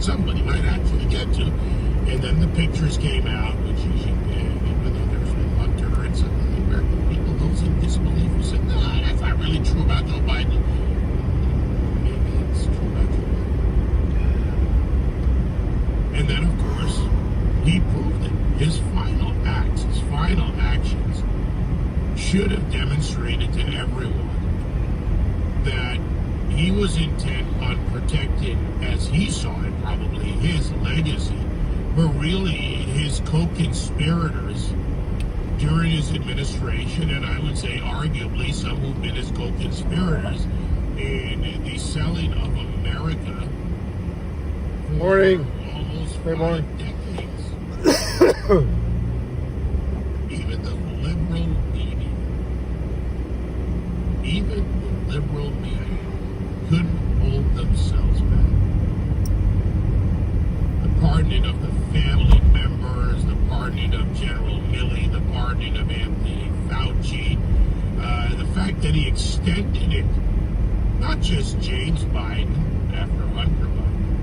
somebody might actually get to. And then the pictures came out, which even though there's been Hunter and some of the American people, those in disbelief who said, no, that's not really true about Joe Biden. Maybe it's true about Joe Biden. And then, of course, he proved it. His final acts, his final actions should have demonstrated to everyone that he was intent on protecting, as he saw it, probably his legacy, but really his co-conspirators during his administration, and I would say arguably some who've been his co-conspirators in the selling of America for almost 5 decades. Even the liberal media couldn't hold themselves back. The pardoning of the family members, the pardoning of General Milley, the pardoning of Anthony Fauci, the fact that he extended it, not just James Biden after Hunter Biden,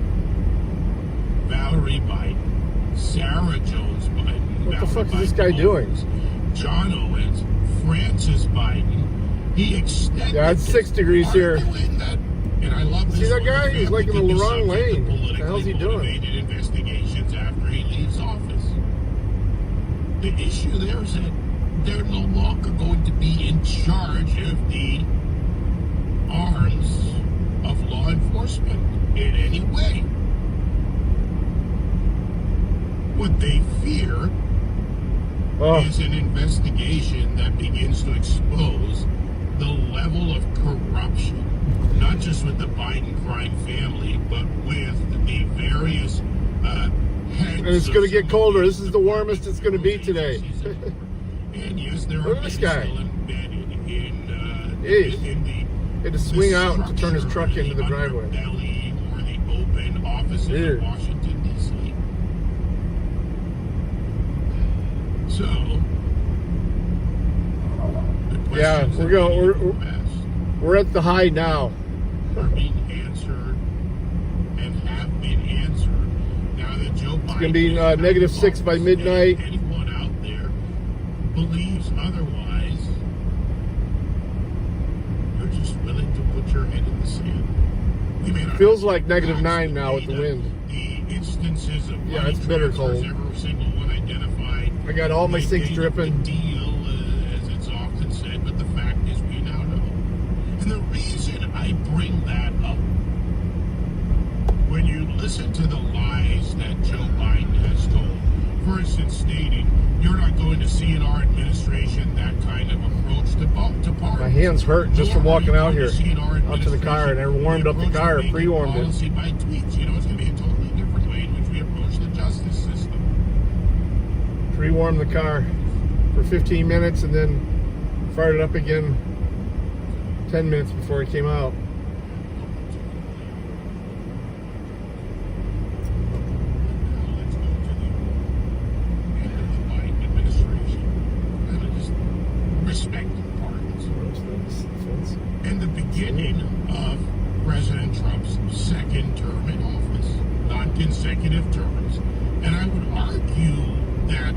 Valerie Biden, Sarah Jones Biden, what the fuck is this guy doing? John Owens, Francis Biden. He extended. Yeah, it's 6 degrees here. And I love this. See that guy? He's like in the wrong lane. What the hell's he doing? Investigations after he leaves office. The issue there is that they're no longer going to be in charge of the arms of law enforcement in any way. What they fear is an investigation that begins to expose the level of corruption, not just with the Biden crime family, but with the various heads. And it's going to get colder. This is the warmest it's going to be today. And yes, there Look are at this guy. still embedded in the He had to swing out to turn his truck into the driveway. Underbelly or the open offices of Washington, D.C. So, yeah, we're at the high now. Are being answered and have been answered. Now that Joe Biden, it's going to be -6 by midnight. Anyone out there believes otherwise, you're just willing to put your head in the sand. Feels like -9 now with the wind. The instances of it's bitter cold. Every single one identified. I got all my sinks dripping. The deal, as it's often said, but the fact is we now know. And the reason I bring that up, when you listen to the lies that Joe Biden has told, for instance, stating you're not going to see in our administration that kind of approach to parties. My hands hurt just from walking out here, out to the car, and I warmed up the car, pre-warmed it. By tweets, it's going to be a totally different way in which we approach the justice system. Pre-warmed the car for 15 minutes and then fired it up again 10 minutes before it came out. Let's go to the end of the Biden administration. And just respect the parties. And the beginning of President Trump's second term in office, non-consecutive terms. And I would argue that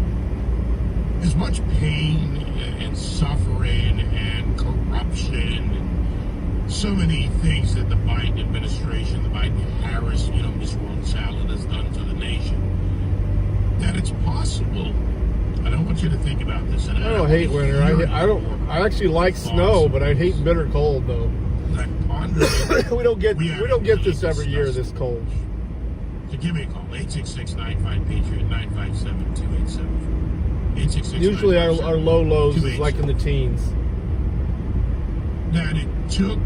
as much pain and suffering and corruption and so many things that the Biden administration, the Biden-Harris, Miss World Salad has done to the nation, that it's possible. I don't want you to think about this. And I don't hate winter. I actually like snow, but I hate bitter cold though. we don't get this every year, this cold. So give me a call, 866-95-PATRIOT, 957-2874. Usually our low lows is like in the teens. That it took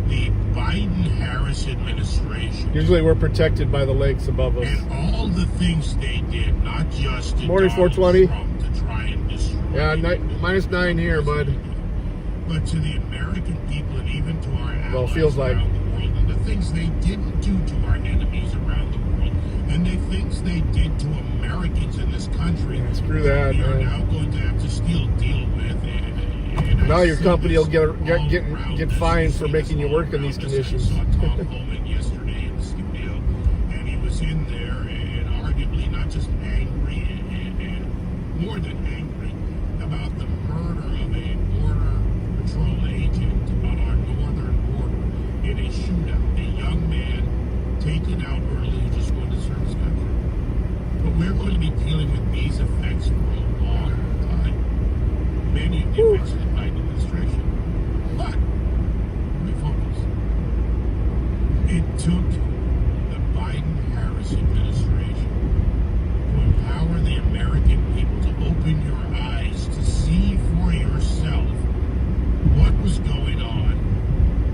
the Biden-Harris administration. Usually we're protected by the lakes above us. And all the things they did, not just to Morning 420. Trump to try and destroy. Yeah, -9 here, bud. But to the American people and even to our allies feels like around the world, and the things they didn't do to our enemies around the world, and the things they did to Americans in this country. Yeah, screw that, we are man. now going to have to still deal with. And now your company will get fined for making you work in these conditions. I saw Tom Homan yesterday in the studio, and he was in in there and arguably not just angry and more than angry about the murder of a border patrol agent on our northern border in a shootout. A young man taken out early who just wanted to serve his country. But we're going to be dealing with these effects for a long time. Many of the effects of the Biden administration. But, let me focus. It took the Biden-Harris administration to empower the American people to open your eyes to see for yourself what was going on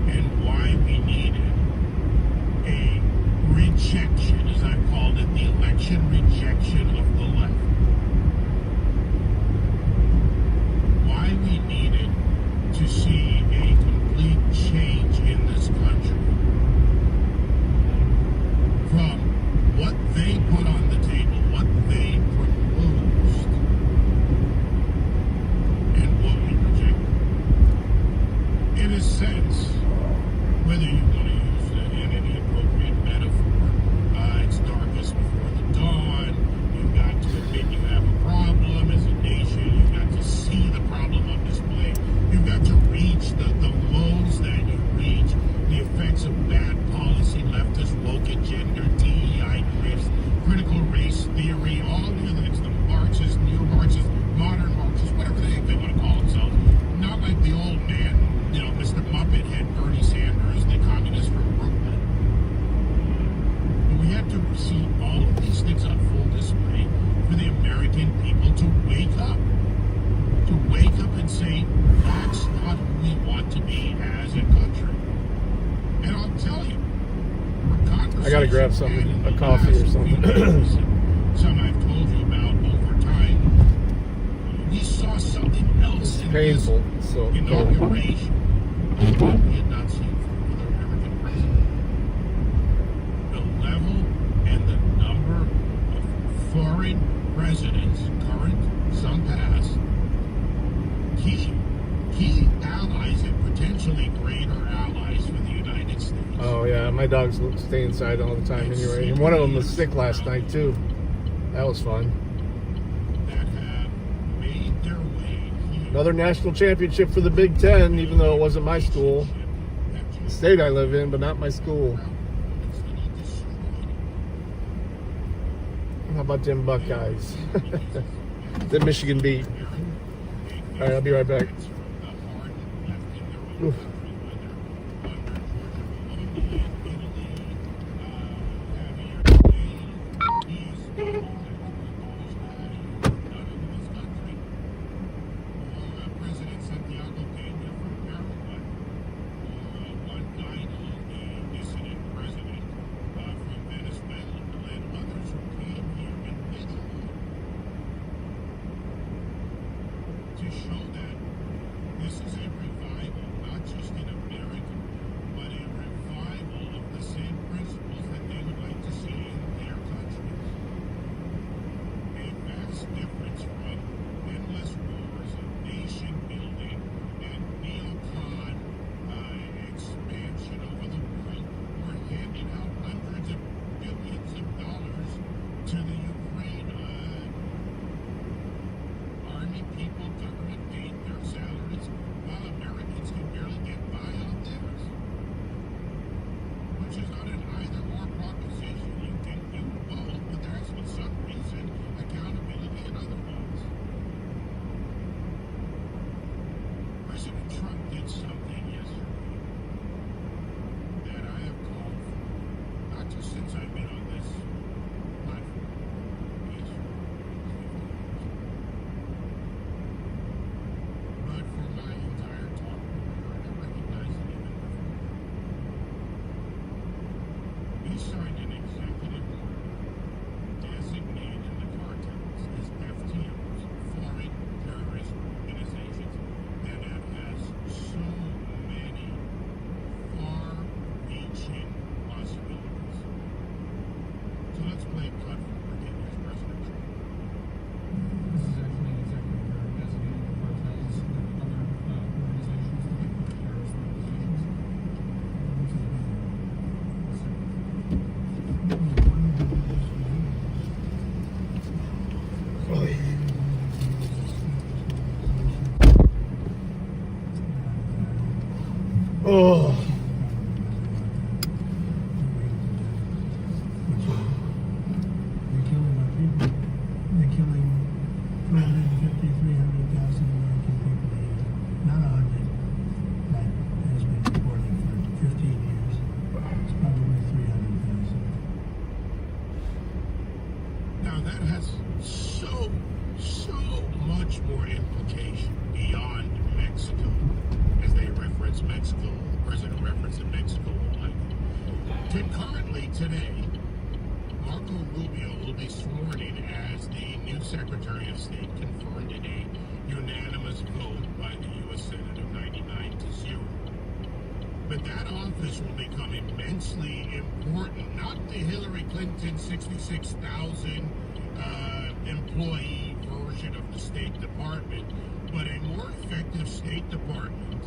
and why we needed a rejection, as I've called it, the election rejection of the left. Why we needed to see a complete change in this country from what they put on the table, what they proposed, and what we rejected. In a sense, whether you want to use any appropriate metaphor, it's darkest before the dawn. You've got to admit you have a problem as a nation. You've got to see the problem on display. You've got to reach the lows that you reach, the effects of bad policy, leftist, woke agenda, DEI drifts, critical race theory, all the other things, the Marxists, neo-Marxists, modern Marxists, whatever the heck they want to call themselves. Not like the old man, Mr. Muppet head Bernie Sanders, the communist from Brooklyn. But we have to see all of these things on full display for the American people to wake up. To wake up and say, that's not who we want to be as a country. And I'll tell you, I gotta grab something, a coffee or something. Some I've told you about over time. We saw something else in painful. this So inauguration that we had not seen from another American president. The level and the number of foreign presidents, current, some past, key allies and potentially greater allies for the United States. oh yeah, my dogs stay inside all the time anyway. And one of them was sick last night too. That was fun. That have made their way here. Another national championship for the Big Ten, even though it wasn't my school. The state I live in, but not my school. How about them Buckeyes? The Michigan beat. All right, I'll be right back. Oof. To show that this is a revival, not just 250, 300,000 American people a year. Not 100, like has been reported for 15 years. It's probably 300,000. Now that has so much more implication beyond Mexico, as they reference Mexico, the president referenced in Mexico. Concurrently today, Marco Rubio will be sworn in as the new Secretary of State, confirmed in a unanimous vote by the U.S. Senate of 99-0. But that office will become immensely important, not the Hillary Clinton 66,000 employee version of the State Department, but a more effective State Department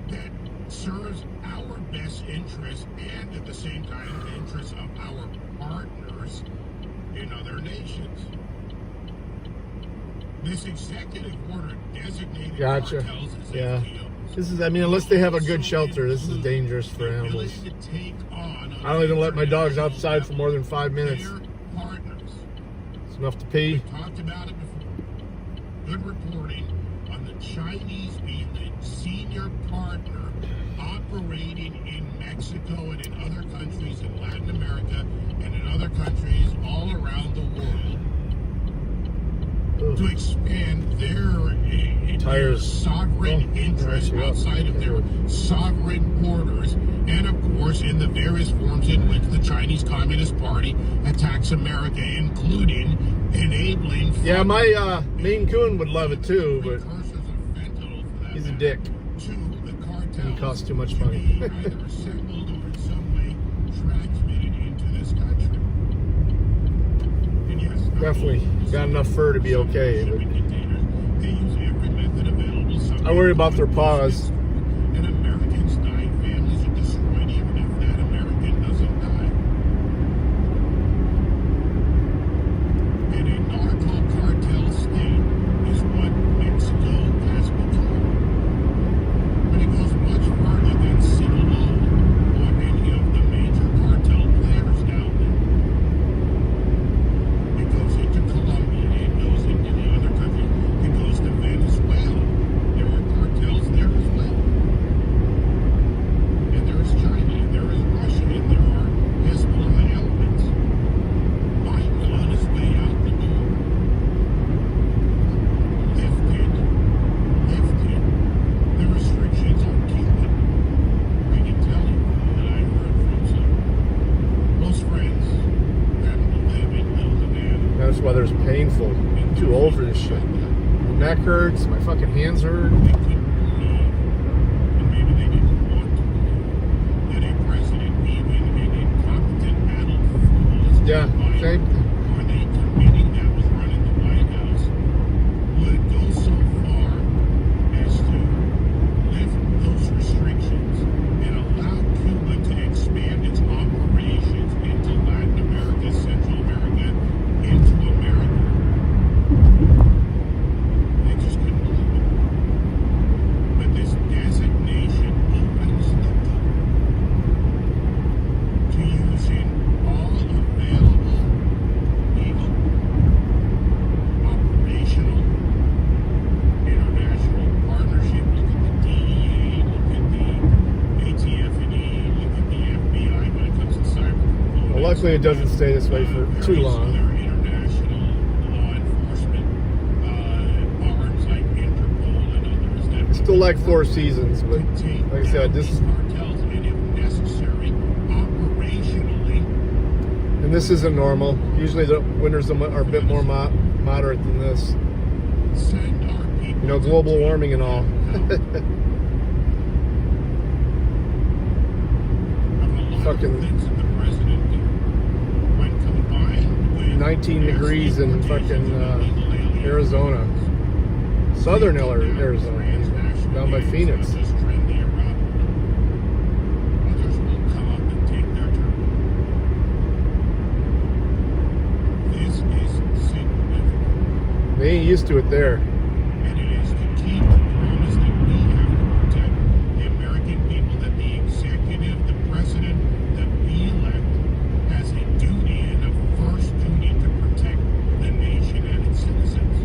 that serves our best interests and at the same time the interests of our partners in other nations. This executive order designated cartels as FTOs. This is, I mean, unless they have a good shelter, this is dangerous for animals. I don't even let my dogs outside for more than 5 minutes. It's enough to pee. We talked about it before. Good reporting on the Chinese being the senior partner operating in Mexico and in other countries in Latin America and in other countries all around the world to expand their sovereign interests outside of their sovereign borders, and of course in the various forms in which the Chinese Communist Party attacks America, including enabling... Yeah, my Maine Coon would love it too, but he's a dick. He costs too much money. Either assembled or in some way transmitted into this country. And yes, definitely got enough fur to be okay. But they use every method available. I worry about their paws. And Americans die. Families are destroyed even if that American doesn't die. And a narco cartel state is what Mexico has become. But it goes much further than Sinaloa or any of the major cartel players down there. It goes into Colombia, it goes into the other countries, it goes to Venezuela. There are cartels there as well. And there is China, and there is Russia, and there are Hezbollah elements. Biden on his way out the door. Lifted the restrictions on Cuba. I can tell you that I heard from some close friends that live in Little Havana. That's why it's painful. I'm too old for this shit. My neck hurts, my fucking hands hurt. They couldn't believe, and maybe they didn't want to believe, that a president, even an incompetent adult fool, as Yeah, Biden, same. or the committee that was running the White House, would go so far as to lift those restrictions and allow Cuba to expand its operations into Latin America, Central America, into America. They just couldn't believe it. But this designation opens the door to using all available legal, operational, international partnership. Look at the DEA, look at the ATF&E, look at the FBI when it comes to cyber components. Well, luckily it doesn't stay this way for too Various long. other international law enforcement arms like Interpol and others that Still like Four Seasons, but take like I said, down this these cartels, and if necessary, operationally, and this isn't normal. Usually the winters are a bit more moderate than this. send our people. You know, global warming and all. Fucking Things that the president did, when combined with 19 degrees in fucking Arizona. Southern Arizona, down by Phoenix. Others will come up and take their turn. This is significant, They ain't used to it there. and it is to keep the promise that we have to protect the American people, that the executive, the president that we elect, has a duty and a first duty to protect the nation and its citizens.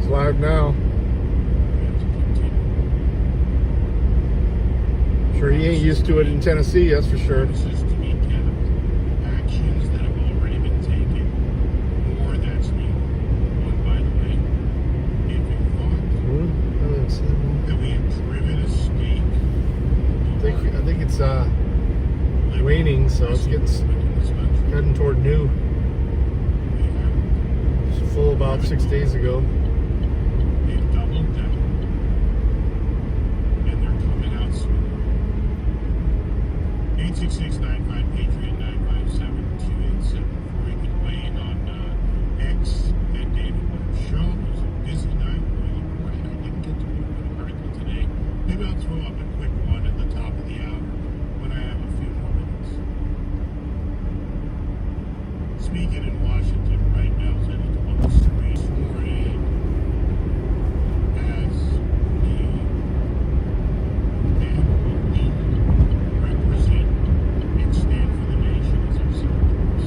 live now. Sure, he ain't used to it in Tennessee, that's for sure. Actions that have already been taken, or that's new. One, by the way, if you thought that we had driven a stake, I think it's waning, so it's heading toward new. It's full about 6 days ago. They've doubled down, and they're coming out soon. 866-95-PATRIOT-957-2874. You can weigh in on X at David Webb Show. It was a busy night. Right, I didn't get to do an article today. Maybe I'll throw up a quick one at the top of the hour when I have a few more minutes. Speaking in Washington right now, is headed to 103 morning as the man who we represent and stand for the nation as our senators.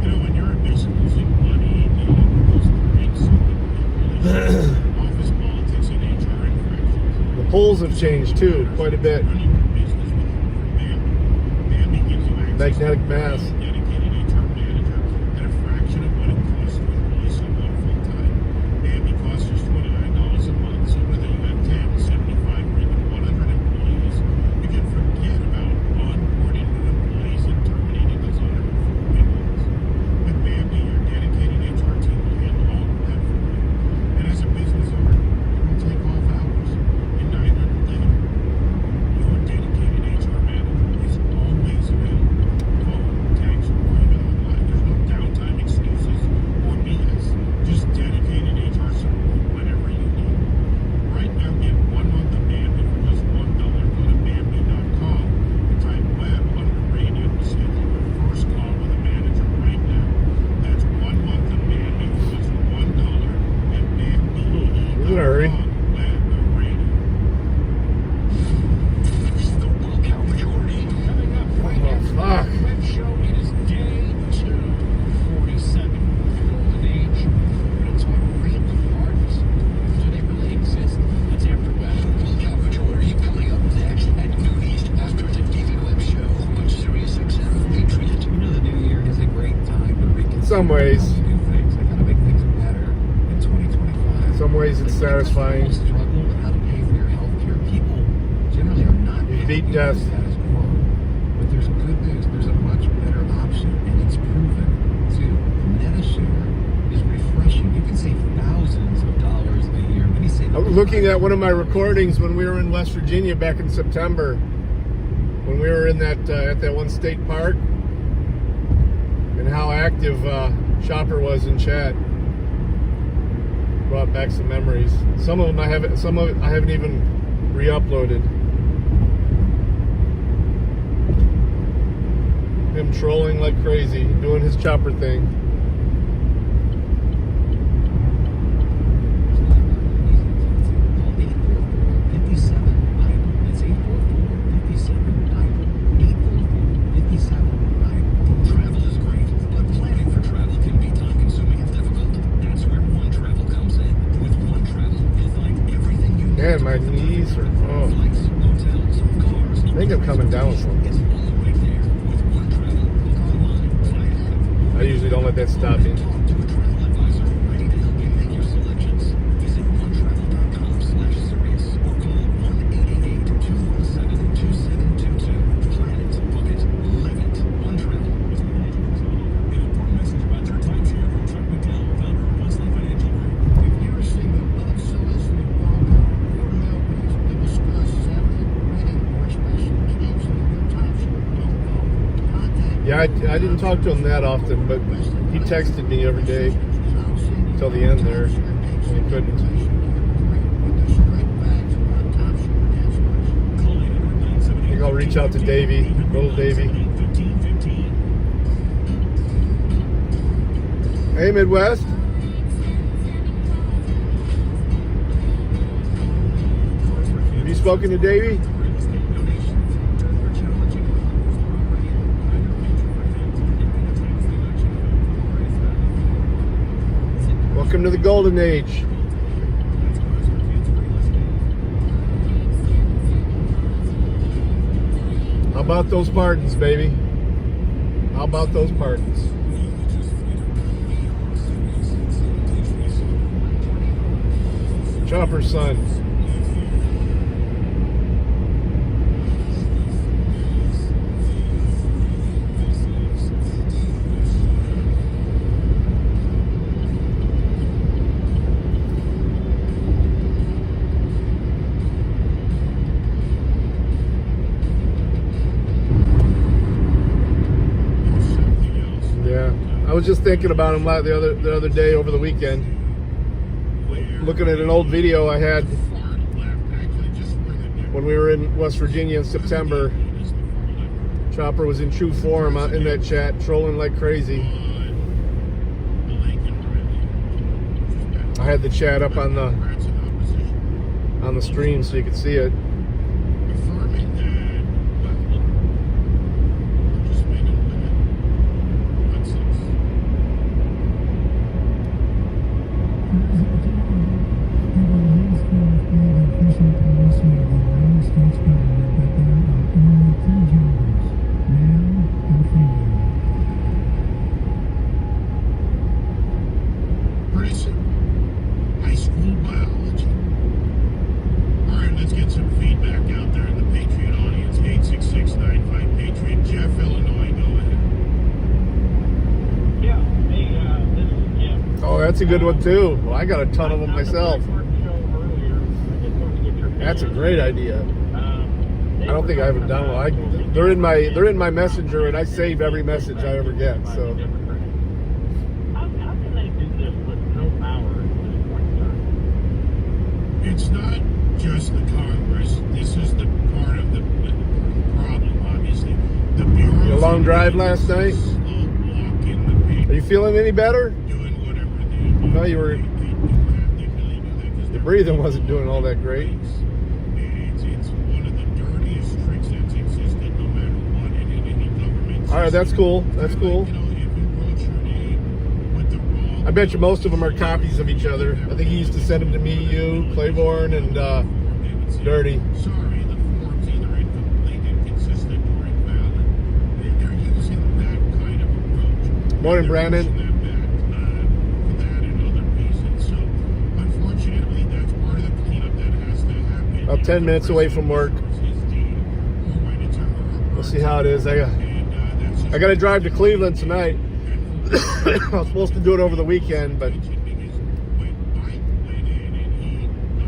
You know, when you're a business losing money, those things, office politics and HR infractions. The polls have changed too, quite a bit. Running your business with Bambi gives you access Magnetic to mass. a dedicated HR manager at a fraction of what it costs to employ someone full time. Bambi costs just $29 a month, so whether you have 10, 75, or even 100 employees, you can forget about onboarding new employees and terminating those underperforming ones. With Bambi, your dedicated HR team will handle all of that for you. And as a business owner, you will take off hours, and neither will they. Your dedicated HR manager is always available. Phone, text, or even online. There's no downtime excuses or BS. Just dedicated HR support whenever you need. Right now, get 1 month of Bambi for just $1. Go to Bambi.com and type web under radio to schedule your first call with a manager right now. That's 1 month of Bambi for just $1 at Bambi.com. In a hurry. Web radio. The Walkout Majority coming up right Oh, after fuck. the Web Show. It is day 247, the golden age. We're going to talk random artists. Do they really exist? That's after Web. Walkout Majority coming up next at noon East after the David Webb Show on Sirius XM Patriot. You know, the new year is a great time to reconsider In some ways. how we do things and how to make things better in 2025. In some ways it's satisfying. Struggle with how to pay for your health care. People generally are not You beat happy death. with the status quo. But there's good news. There's a much better option, and it's proven too. Medishare is refreshing. You can save thousands of dollars a year. Many save. I was looking at one of my recordings when we were in West Virginia back in September, when we were in that at that one state park, and how active Chopper was in chat. Brought back some memories. Some of it I haven't even re-uploaded. Him trolling like crazy, doing his Chopper thing. Travel is great, but planning for travel can be time-consuming and difficult. That's where One Travel comes in. With One Travel, you'll find everything you need. Man, my knees are. Oh, Flights, hotels, cars. I think I'm coming down with something. It's all right there. With One Travel, book online, fly ahead. I usually don't let that stop me. Talk to a travel advisor ready to help you make your selections. Visit onetravel.com/Sirius or call 1-888-217-2722. Plan it, book it, live it. One Travel. An important message about your timeshare from Chuck McDowell, founder of Wesley Financial Group. If you're single, unsolicited welcome. Your mailbox will discuss salary, renting, or especially canceling your timeshare. Don't go. Contact Yeah, I didn't talk to him that often, but he texted me every day till the end there. He couldn't. I think I'll reach out to Davey, little Davey. Hey, Midwest. Have you spoken to Davey? Welcome to the golden age. How about those pardons, baby? How about those pardons? Chopper's son. I was just thinking about him the other day over the weekend. Looking at an old video I had when we were in West Virginia in September. Chopper was in true form in that chat, trolling like crazy. I had the chat up on the stream so you could see it. That's a good one too. Well, I got a ton of them myself. That's a great idea. I don't think I haven't done one. They're in my messenger, and I save every message I ever get. So. How can they do this with no power at this point in time? It's not just the Congress. This is the part of the problem, obviously. The bureau. A long drive last night. Are you feeling any better? No, you were. The breathing wasn't doing all that great. It's one of the dirtiest tricks that's existed, no matter what, in any government. All right, that's cool. That's cool. I bet you most of them are copies of each other. I think he used to send them to me, you, Claiborne, and Dirty. Sorry, the forms either incomplete, inconsistent, or invalid. They're using that kind of approach. Morning, Brandon. About 10 minutes away from work. We'll see how it is. I got to drive to Cleveland tonight. I was supposed to do it over the weekend, but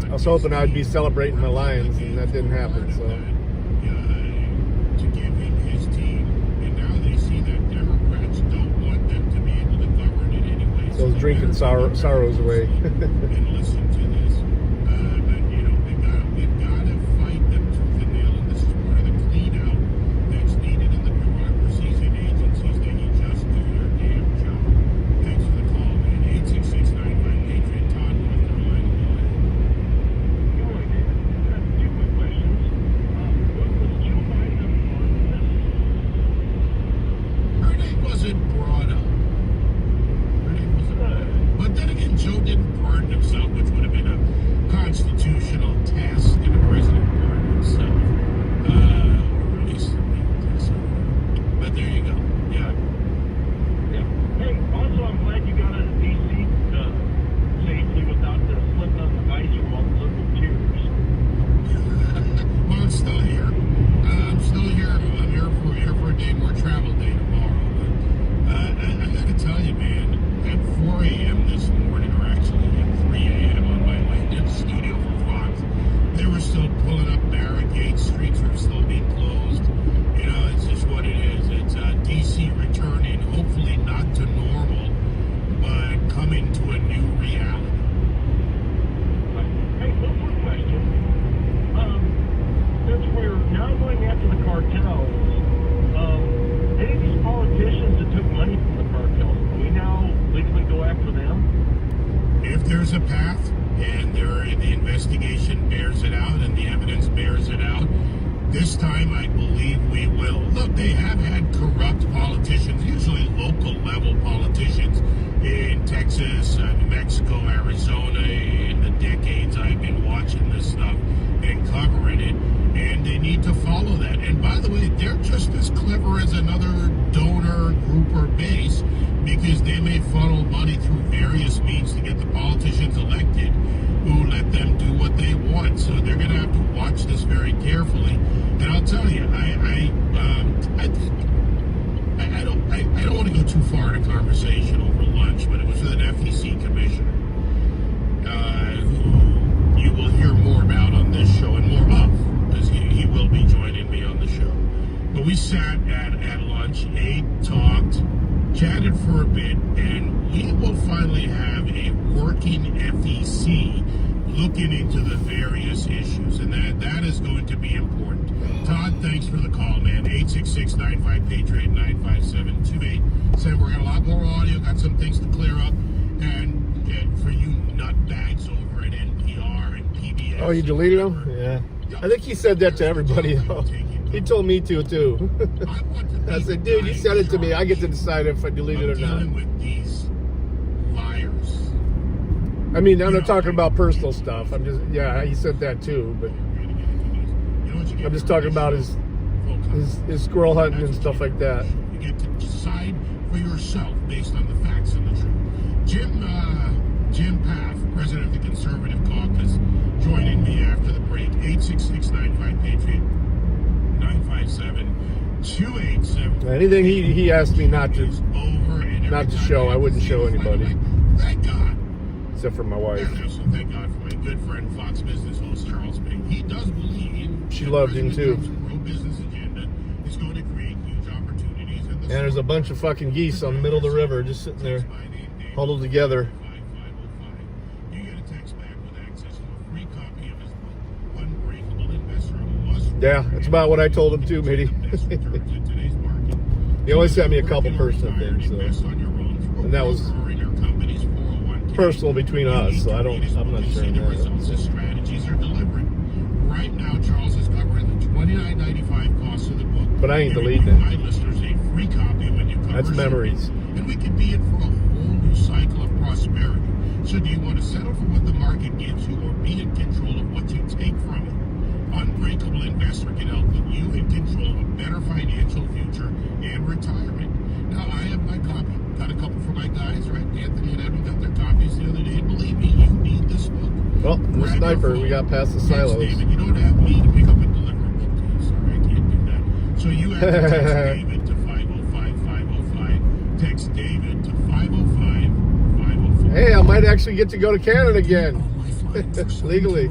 I was hoping I'd be celebrating my Lions, and that didn't happen. So I was drinking sorrows away. There's a path, and the investigation bears it out, and the evidence bears it out. This time, I believe we will. Look, they have had corrupt politicians, usually local level politicians in Texas, New Mexico. Mexico, Arizona in the decades I've been watching this stuff and covering it, and they need to follow that. And by the way, they're just as clever as another donor group or base, because they may funnel money through various means to get the politicians elected who let them do what they want. So they're going to have to watch this very carefully. And I'll tell you, I don't want to go too far in a conversation over lunch, but it was with an FEC commissioner who you will hear more about on this show, and more of, because he will be joining me on the show. But we sat at lunch, ate, talked, chatted for a bit, and we will finally have a working FEC looking into the various issues, and that is going to be important. Todd, thanks for the call, man. 866-95-PATRIOT, 957-28. Said we're got a lot more audio, got some things to clear up, and for you nutbags over at NPR and PBS. Oh, you deleted them? Yeah. I think he said that to everybody, though. He told me to, too. I said, dude, you said it to me. I get to decide if I delete it or not. With these liars. I mean, I'm not talking about personal stuff. I'm just, yeah, he said that too, but I'm just talking about his squirrel hunting and stuff like that. You get to decide for yourself based on the facts and the truth. Jim Paff, president of the Conservative Caucus, joining me after the break. 866-95-PATRIOT, 957-287. Anything he asked me not to show, I wouldn't show anybody. Thank God. Except for my wife. And also thank God for my good friend, Fox Business host Charles Payne. He does believe she loved him too. Pro-business agenda is going to create huge opportunities. And there's a bunch of fucking geese on the middle of the river just sitting there, huddled together. You get a text back with access to a free copy of his book, Unbreakable Investor, Must. Yeah, that's about what I told him too, Mitty. He only sent me a couple personal things, so. And that was personal between us, so I'm not sharing that. Strategies are deliberate. Right now, Charles is covering the $29.95 cost of the book. But I ain't deleting it. My listeners a free copy when you cover. That's memories. And we could be in for a whole new cycle of prosperity. So do you want to settle for what the market gives you, or be in control of what you take from it? Unbreakable Investor can help put you in control of a better financial future and retirement. Now, I have my copy. Got a couple for my guys, right? Anthony and Edwin got their copies the other day. Believe me, you need this book. Well, the sniper, we got past the silos. David, you don't have me to pick up and deliver a book to you. Sorry, I can't do that. So you have to text David to 505-505. Text David to 505-505. Hey, I might actually get to go to Canada again. Legally.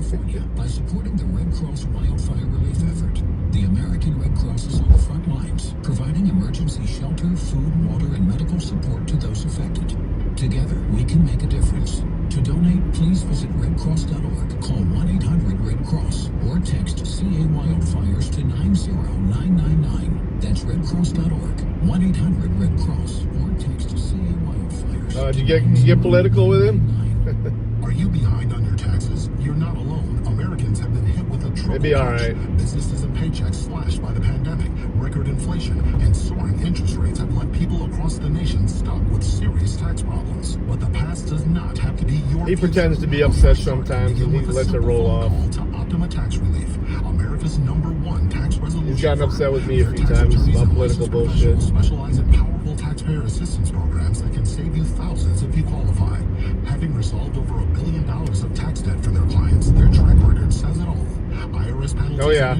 By supporting the Red Cross wildfire relief effort. The American Red Cross is on the front lines, providing emergency shelter, food, water, and medical support to those affected. Together, we can make a difference. To donate, please visit redcross.org, call 1-800-RED-CROSS, or text CA Wildfires to 90999. That's redcross.org, 1-800-RED-CROSS, or text CA Wildfires. Did you get political with him? Are you behind on your taxes? You're not alone. Americans have been hit with a trouble. It'd be all right. Businesses and paychecks slashed by the pandemic, record inflation, and soaring interest rates have left people across the nation stuck with serious tax problems. But the past does not have to be your He pretends to be upset sometimes, and he lets it roll off. To Optima Tax Relief, America's #1 tax resolution. He's gotten upset with me a few times about political bullshit. Specialize in powerful taxpayer assistance programs that can save you thousands if you qualify. Having resolved over $1 billion of tax debt for their clients, their track record says it all. IRS penalties. Oh yeah,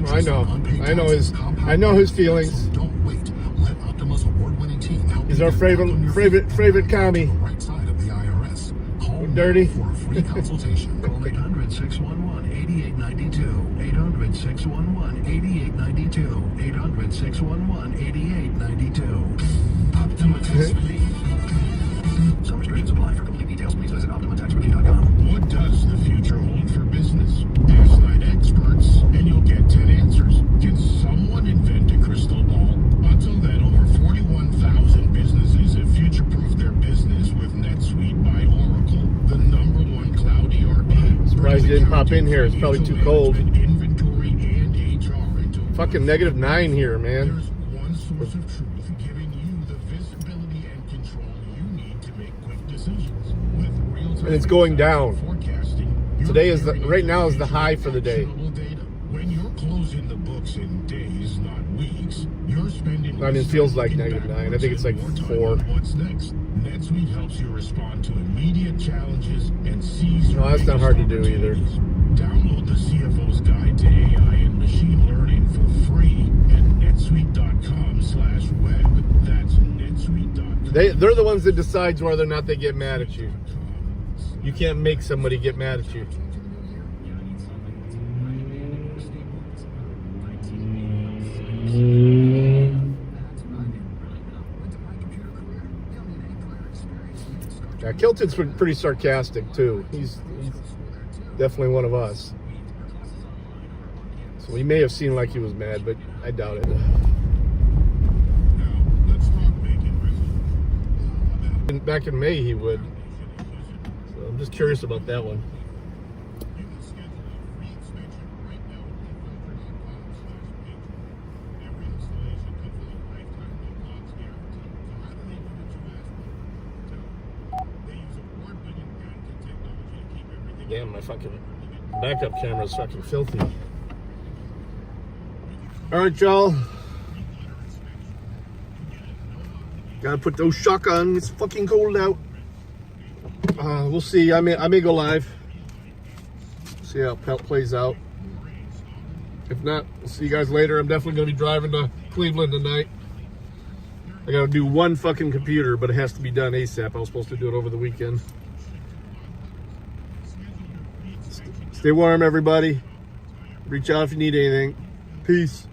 I know his feelings. So don't wait. Let Optima's award-winning team help. He's our favorite commie. Right side of the IRS. Call dirty. for a free consultation. Call 800-611-8892. 800-611-8892. 800-611-8892. Optima Tax Relief. Some restrictions apply. For complete details, please visit OptimaTaxRelief.com. What does the future hold for business? Ask 9 experts, and you'll get 10 answers. Can someone invent a crystal ball? Until then, over 41,000 businesses have future-proofed their business with NetSuite by Oracle, the #1 cloud ERP. Surprised you didn't pop in here. It's probably too cold. Inventory and HR into Fucking -9 here, man. There's one source of truth giving you the visibility and control you need to make quick decisions. With real-time And it's going down. Forecasting, Today is right now is the high for the day. When you're closing the books in days, not weeks, you're spending. I mean, it feels like -9. I think it's like 4. What's next? NetSuite helps you respond to immediate challenges and seize. No, that's not hard to do either. Download the CFO's Guide to AI and Machine Learning for free at netsuite.com/web. That's netsuite.com. They're the ones that decides whether or not they get mad at you. You can't make somebody get mad at you. Yeah, Kilton's pretty sarcastic too. He's definitely one of us. So he may have seemed like he was mad, but I doubt it. Now, let's talk making resolution. Back in May, he would. So I'm just curious about that one. You can schedule a free inspection right now at inDOCtriNATIONlive.com/page. Every installation comes with a lifetime no-logs guarantee. So how do they do what you asked them to? They use award-winning patented technology to keep everything. Damn, my fucking backup camera's fucking filthy. All right, y'all. Gotta put those shock on. It's fucking cold out. We'll see. I may go live. See how it plays out. If not, we'll see you guys later. I'm definitely gonna be driving to Cleveland tonight. I gotta do one fucking computer, but it has to be done ASAP. I was supposed to do it over the weekend. Stay warm, everybody. Reach out if you need anything. Peace.